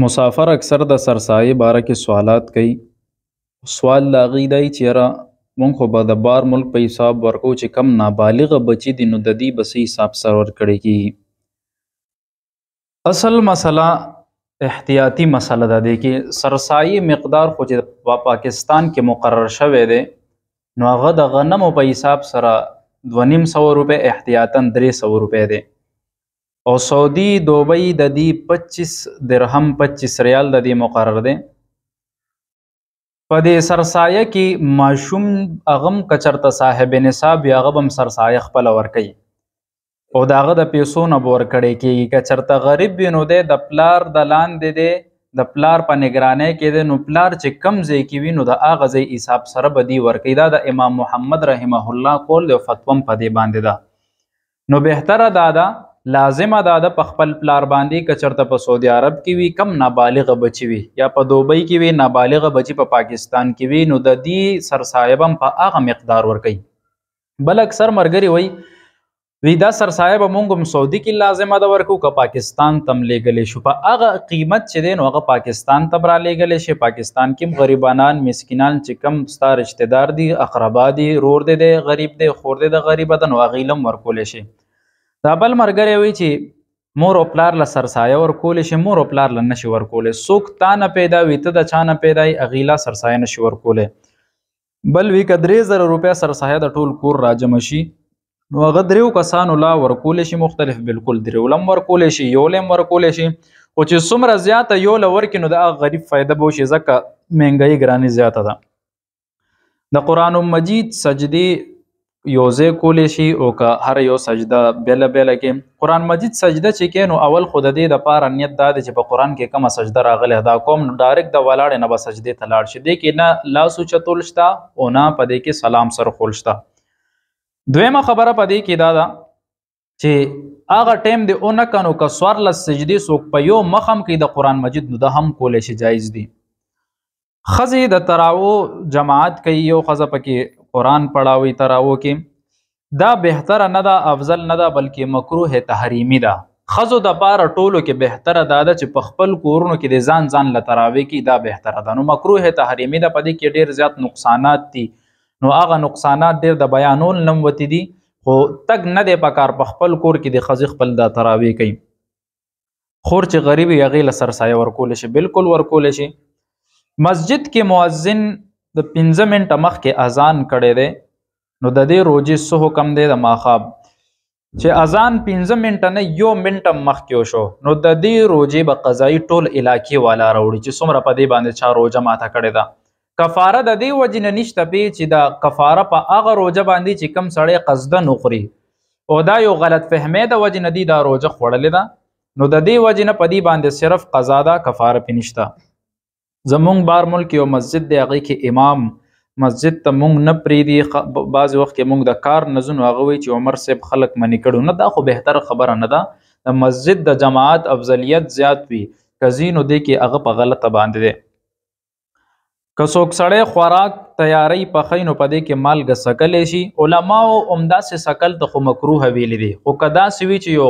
مسافر اکثر د سرسایې باره کې سوالات کوي. سوال د هغوی دی چې یاره مونږ خو به د بار ملک په حساب ورکو چې کم نابالغه بچي دي نو د دې به څه حساب سره ورکړی کېږي. اصل مسله احتیاطي مسله ده. دی کې سرسایې مقدار خو چې په پاکستان کې مقرر شوی دی نو هغه د غنمو په حساب سره 250 روپۍ احتیاطاً 300 روپۍ دی او سعودي دوبۍ د دې 25 درهم 25 ریال د دې مقرر دی. په دې سرسایه کې ماشوم هغه که چېرته صاحب نصاب یا هغه به هم سرسایه خپله ورکوي او د هغه د پیسو نه به ورکړی کېږي. که چېرته غریب وي نو دی د پلار د لاندې دی د پلار په نګرانۍ کې دی نو پلار چې کم ځای کې وي نو د هغه ځای حساب سره به دې ورکوي. دا د امام محمد رحمه الله قول دی او فتوا هم په دې باندې ده. نو بهتره دا ده لازمه دا ده په خپل پلار باندې که چېرته په سعودي عرب کې وي کم نابالغه بچي وي یا په دوبۍ کې وي نابالغه بچي په پاکستان کې وي نو د دې سرسایه به هم په هغه مقدار ورکوي. بل اکثر ملګري وی دا سرسایه به مونږ هم سعودي کې لازمه ده ورکو که پاکستان ته هم لیږلی شو په هغه قیمت چې دی نو هغه پاکستان ته به رالیږلی شي. پاکستان کې هم غریبانان مسکینان چې کم ستا رشتهدار دي اقربا دي رور دی غریب دی خور دی د غریبه ده نو هغوی له هم ورکولی شي. دا بل ملګری وی چې مور او پلار له سرسایه ورکولی شي مور او پلار له نشي ورکولی. څوک تا نه پیدا وي ته د چا نه پیدا یې هغوی له سرسایه نشي ورکولی. بل وی که 3000 روپۍ سرسایه د ټول کور راجمع شي نو هغه 3 کسانو لا ورکولی شي مختلف بالکل 3 له هم ورکولی شي یو له هم ورکولی شی خو چې څومره زیاته یو له ورکړي نو د هغه غریب فایده به وشي ځکه مهنګایي ګراني زیاته ده. د قرآن مجید سجدې یو ځای کولی شي او که هر یو سجده بیله بیله کې قرآن مجید سجده چې کې نو اول خو د دې دپاره نیت دا دی چې په قرآن کې کومه سجده راغلی دا کوم نو ډایرکټ د ولاړې نه به سجدې ته لاړ شي. دې کې نه لاس اوچتول شته او نه په دې کې سلام سره خول شته. دویمه خبره په دې کې دا ده چې هغه ټیم دی اونه که نو که 14 سجدې څوک په یو مخ هم کوي د قرآن مجید نو ده هم کولی شي جایز دي. ښځې د تراو جماعت کوي یو ښځه پکې قرآن پړاوي تراو کې دا بهتره نه ده افضل نه ده بلکې مکروه تحریمي ده. ښځو دپاره ټولو کې بهتره دا ده چې په خپل کورونو کې د ځان له تراوی کې دا بهتره ده. نو مکروه تحریمي ده په دې کې ډېر زیات نقصانات دي نو هغه نقصانات ډېر د بیانول نه وتې دي خو تګ نه دی پکار په خپل کور کې د ښځې خپل دا تراوی کوي. خور چې غریب وي هغې له سرسایه ورکولی شي بالکل ورکولی شي. مسجد کې مؤذن د 15 منټه مخکې اذان کړی دی نو د دې روجې څه حکم دی د ماښام چې اذان 15 منټه نه 1 منټه مخکې وشو نو د دې روجې به قضایي ټول علاقې والا راوړي چې څومره په دې باندې چا روجه ماته کړې ده. کفاره د دې وجې نه نشته پې چې د کفاره په هغه روجه باندې چې کم سړی قصدن وخوري او دا یو غلط فهمۍ د وجې نه دی دا روجه خوړلې ده نو د دې وجې نه په دې باندې صرف قضا ده کفاره پې نشته. زمونږ بار ملک یو مسجد دی هغې کې امام مسجد ته مونږ نه پرېږدي بعضې وخت کې مونږ د کار نه ځو نو هغه وایي چې عمر صاحب خلک منې کړو نه دا خو بهتره خبره نه ده. د مسجد د جماعت افضلیت زیات وي که ځي نو دی کې هغه په غلطه باندې دی. که څوک سړی خوراک تیاری پخی نو په دې کې مالګه سکلی شي. علماو همداسې سکل ته خو مکروه ویلی دي خو که داسې وي چې یو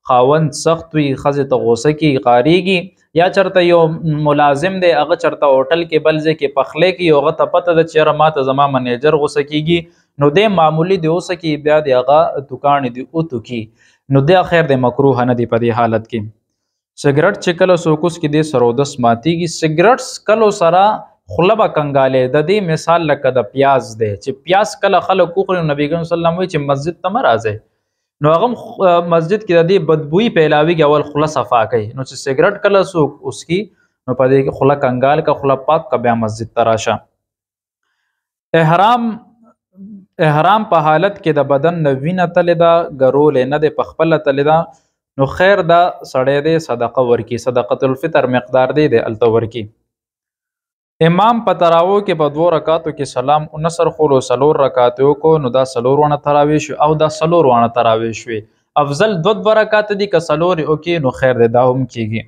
خاوند سخت وي ښځې ته غوسه کې قاریږي یا چېرته یو ملازم دی هغه چېرته هوټل کې بل ځای کې پخلی کوي هغه ته پته ده چې یاره ماته زما منیجر غوسه کېږي نو دی معمولي دی اوسه کې بیا د هغه دوکاڼې دی اوتو کې نو دی خیر دی مکروه نه دی په دې حالت کې. سګرټ چې کله څوک اوس کې دی سرودس ماتېږي سګرټ کلو سره خوله به کنګالې د دې مثال لکه د پیاز دی چې پیاز کله خلک وخوري نبي کریم صلی الله علیه وسلم وایي چې مسجد ته مه راځئ نو هغه مسجد کې د دې بدبویي پیلاویږي اول خوله صفا کوي نو چې سګرټ کله څوک اوسکي نو په دې کې خوله کنګال که خوله پاک که بیا مسجد ته راشه. احرام په حالت کې د بدن نه وینه تلې ده ګرولې نه دی په خپله تلې ده نو خیر دا سړی دی صدقه ورکي صدقة الفطر مقدار دی هلته ورکي. امام په تراوو کې په 2 رکاتو کې سلام نصر خولو 4 رکاتو کو نو دا 4 وانه تراوی شو او دا 4 وانه تراوی شوي افضل 2 رکات دي که 4 اوکي نو خیر دی دا هم کېږي.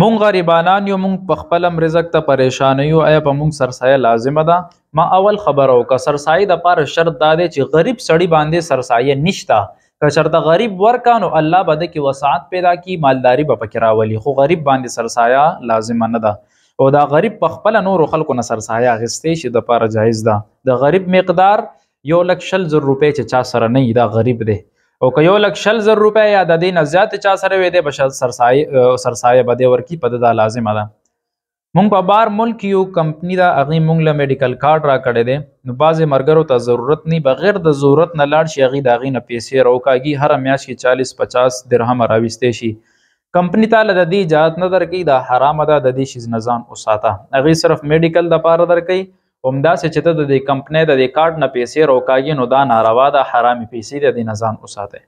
مونږ غریبانان یو مونږ په خپل رزق ته پریشان یو آیا په مونږ سرسایه لازمه ده. ما اول خبره وکړه سرسایه د پاره شرط دا دی چې غریب سړی باندې سرسایه نشته که چېرته غریب ورکا نو الله به د کې وسعت پیدا کی، مالداري به پکې راولي، خو غریب باندې سرسایه لازمه نه ده. او دا غریب په خپل نورو خلکو نه سرسایه اخیستی شي د پاره جایز ده. د غریب مقدار 1,40,000 روپۍ چې چا سره نه وي دا غریب دی، او که 1,40,000 روپۍ یا د دې نه زیات چا سره وي دی به سرسایه به دی ورکي، په ده دا لازمه ده. مونږ په بار ملک یو کمپنی دا هغې مونږ له میډیکل کارډ را کړی دی، نو بعضې مرګرو ته ضرورت نه بغیر د ضرورت نه لاړ شي، هغې د هغې نه پیسې راوکاږي، هره میاشت کې 40-50 درهم راویستی شي. کمپنی تاله د دې اجازت نه درکوي، دا حرامه ده، د دې شیز نه ځان وساته. هغې صرف میډیکل دپاره درکوي، همداسې چې ته د دې کمپنۍ د دې کارډ نه پیسې راوکاږي نو دا ناروا ده، حرامې پیسې د دې نه ځان وساتئ.